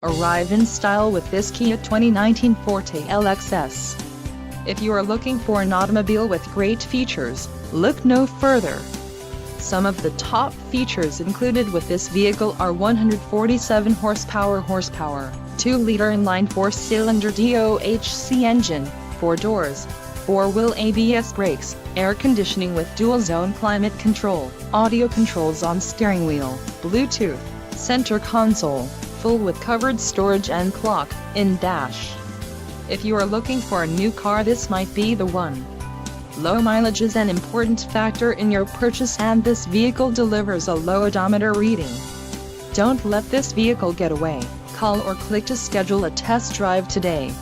Arrive in style with this Kia 2019 Forte LXS. If you are looking for an automobile with great features, look no further. Some of the top features included with this vehicle are 147 horsepower, 2-liter inline 4-cylinder DOHC engine, 4 doors, 4-wheel ABS brakes, air conditioning with dual-zone climate control, audio controls on steering wheel, Bluetooth, center console, full with covered storage and clock-in dash. If you are looking for a new car, this might be the one. Low mileage is an important factor in your purchase, and this vehicle delivers a low odometer reading. Don't let this vehicle get away. Call or click to schedule a test drive today.